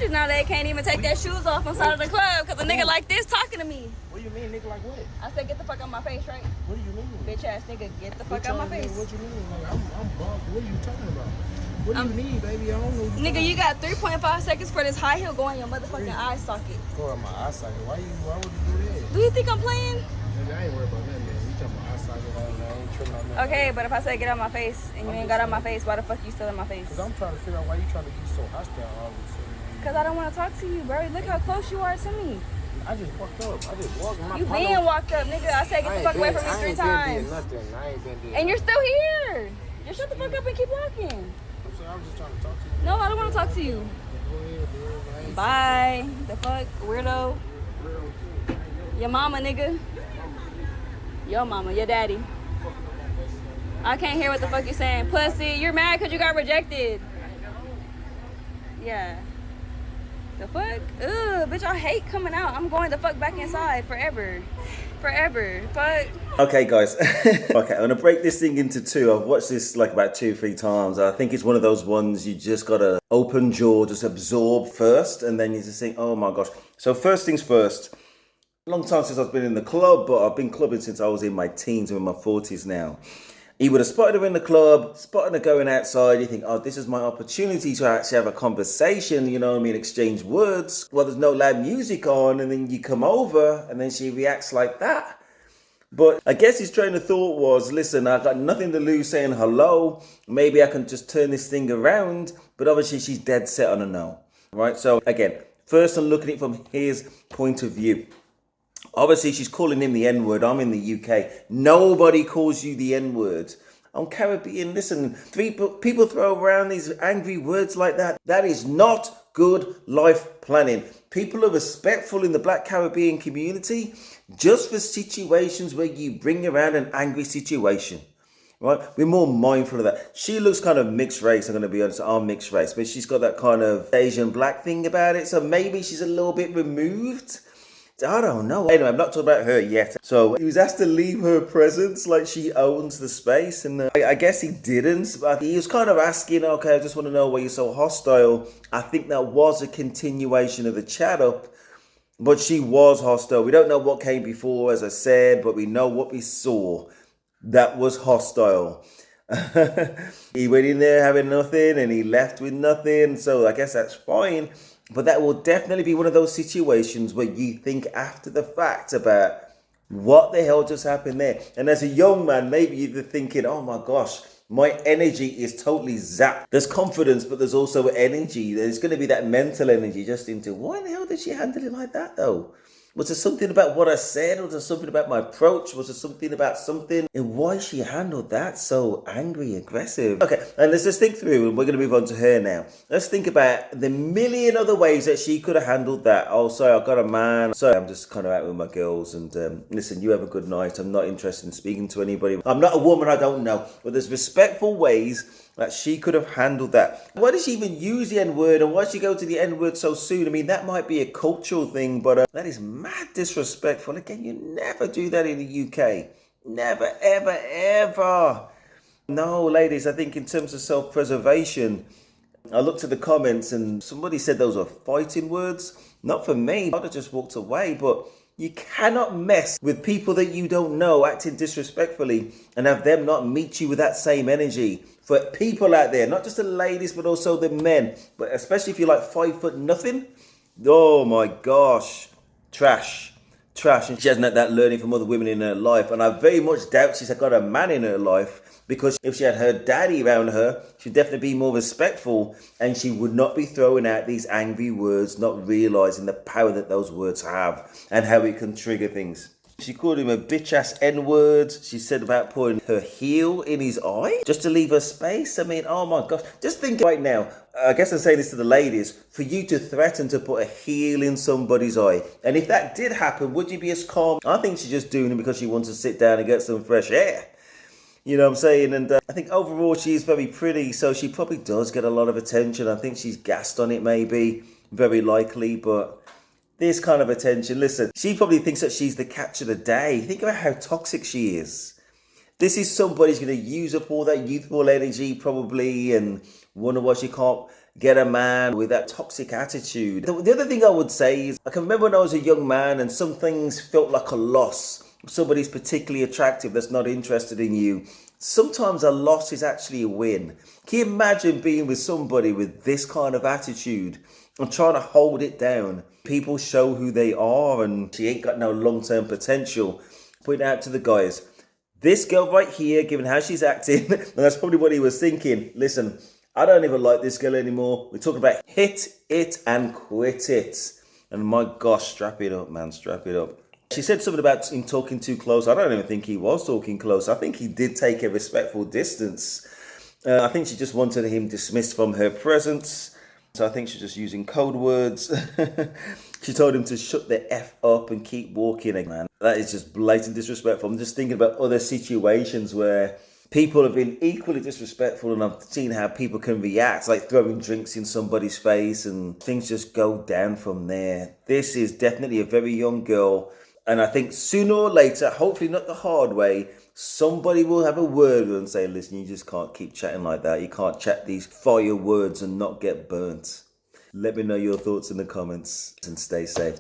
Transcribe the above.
bitches now they can't even take their shoes off inside of the club because a nigga like this talking to me. What do you mean, nigga? Like what? I said, get the fuck out my face, right? What do you mean? Bitch ass nigga, get the fuck out my face. What you mean? Like, I'm bugged. What are you talking about? What do you need, baby? I don't know. Nigga, you got 3.5 seconds for this high heel going in your motherfucking eye socket. Go in my eye socket. Why would you do that? Do you think I'm playing? Nigga, I ain't worried about that, man. You talking about eye socket all that. I ain't tripping on that. Okay, but if I say get out my face and you ain't got out my face, why the fuck you still in my face? Because I'm trying to figure out why you trying to be so hostile all of a sudden. Because I don't want to talk to you, bro. Look how close you are to me. I just walked up. I just walked. You been walked up, nigga. I said get the fuck away from me 3 times. I ain't been doing and you're still here. Just shut the fuck up and keep walking. I'm sorry, I was just trying to talk to you. No, I don't want to talk to you. Go ahead, Bye. The fuck, weirdo. Your mama, nigga. Your mama, your daddy. I can't hear what the fuck you're saying. Pussy, you're mad because you got rejected. Yeah. The fuck? Ugh, bitch, I hate coming out. I'm going the fuck back inside forever. Forever. Fuck. Okay, guys. Okay, I'm gonna break this thing into two. I've watched this like about 2 or 3 times. I think it's one of those ones you just gotta open jaw, just absorb first, and then you just think, oh my gosh. So first things first. Long time since I've been in the club, but I've been clubbing since I was in my teens. I'm in my 40s now. He would have spotted her in the club, spotted her going outside. You think, oh, this is my opportunity to actually have a conversation, you know what I mean, exchange words. Well, there's no loud music on, and then you come over, and then she reacts like that. But I guess his train of thought was, listen, I've got nothing to lose saying hello. Maybe I can just turn this thing around. But obviously, she's dead set on a no, right? So again, first I'm looking at it from his point of view. Obviously, she's calling him the N-word. I'm in the UK. Nobody calls you the N-word. I'm Caribbean. Listen, people throw around these angry words like that. That is not good life planning. People are respectful in the Black Caribbean community just for situations where you bring around an angry situation. Right? We're more mindful of that. She looks kind of mixed race, I'm going to be honest. I'm mixed race. But she's got that kind of Asian black thing about it. So maybe she's a little bit removed. I don't know. Anyway, I'm not talking about her yet. So he was asked to leave her presence like she owns the space. And I guess he didn't. But he was kind of asking, okay, I just want to know why you're so hostile. I think that was a continuation of the chat up. But she was hostile. We don't know what came before, as I said, but we know what we saw. That was hostile. He went in there having nothing and he left with nothing. So I guess that's fine. But that will definitely be one of those situations where you think after the fact about what the hell just happened there. And as a young man, maybe you're thinking, oh my gosh, my energy is totally zapped. There's confidence, but there's also energy. There's going to be that mental energy just into, why the hell did she handle it like that though? Was there something about what I said? Was there something about my approach? Was there something about something? And why she handled that so angry, aggressive? Okay, and let's just think through, and we're going to move on to her now. Let's think about the million other ways that she could have handled that. Oh, sorry, I've got a man. Sorry, I'm just kind of out with my girls. And listen, you have a good night. I'm not interested in speaking to anybody. I'm not a woman, I don't know. But there's respectful ways that she could have handled that. Why did she even use the N-word, and why did she go to the N-word so soon? I mean, that might be a cultural thing, but that is mad disrespectful. Again, you never do that in the UK. Never, ever, ever. No, ladies, I think in terms of self-preservation, I looked at the comments and somebody said those were fighting words. Not for me. I'd have just walked away, but you cannot mess with people that you don't know acting disrespectfully and have them not meet you with that same energy. For people out there, not just the ladies, but also the men, but especially if you're like 5 foot nothing. Oh my gosh. Trash. And she hasn't had that learning from other women in her life. And I very much doubt she's got a man in her life, because if she had her daddy around her, she'd definitely be more respectful and she would not be throwing out these angry words, not realizing the power that those words have and how it can trigger things. She called him a bitch ass N-word. She said about putting her heel in his eye just to leave her space. I mean, oh my gosh. Just think right now, I guess I'm saying this to the ladies, for you to threaten to put a heel in somebody's eye. And if that did happen, would you be as calm? I think she's just doing it because she wants to sit down and get some fresh air. You know what I'm saying? And I think overall she is very pretty, so she probably does get a lot of attention. I think she's gassed on it maybe, very likely, but this kind of attention, listen, she probably thinks that she's the catch of the day. Think about how toxic she is. This is somebody who's going to use up all that youthful energy probably and wonder why she can't get a man with that toxic attitude. The other thing I would say is, I can remember when I was a young man and some things felt like a loss. Somebody's particularly attractive that's not interested in you. Sometimes a loss is actually a win. Can you imagine being with somebody with this kind of attitude and trying to hold it down? People show who they are and she ain't got no long-term potential. Point out to the guys, this girl right here, given how she's acting, and that's probably what he was thinking. Listen, I don't even like this girl anymore. We're talking about hit it and quit it. And my gosh, strap it up, man, strap it up. She said something about him talking too close. I don't even think he was talking close. I think he did take a respectful distance. I think she just wanted him dismissed from her presence. So I think she's just using code words. She told him to shut the F up and keep walking, man. That is just blatant disrespectful. I'm just thinking about other situations where people have been equally disrespectful and I've seen how people can react, like throwing drinks in somebody's face and things just go down from there. This is definitely a very young girl. And I think sooner or later, hopefully not the hard way, somebody will have a word with her and say, listen, you just can't keep chatting like that. You can't chat these fire words and not get burnt. Let me know your thoughts in the comments and stay safe.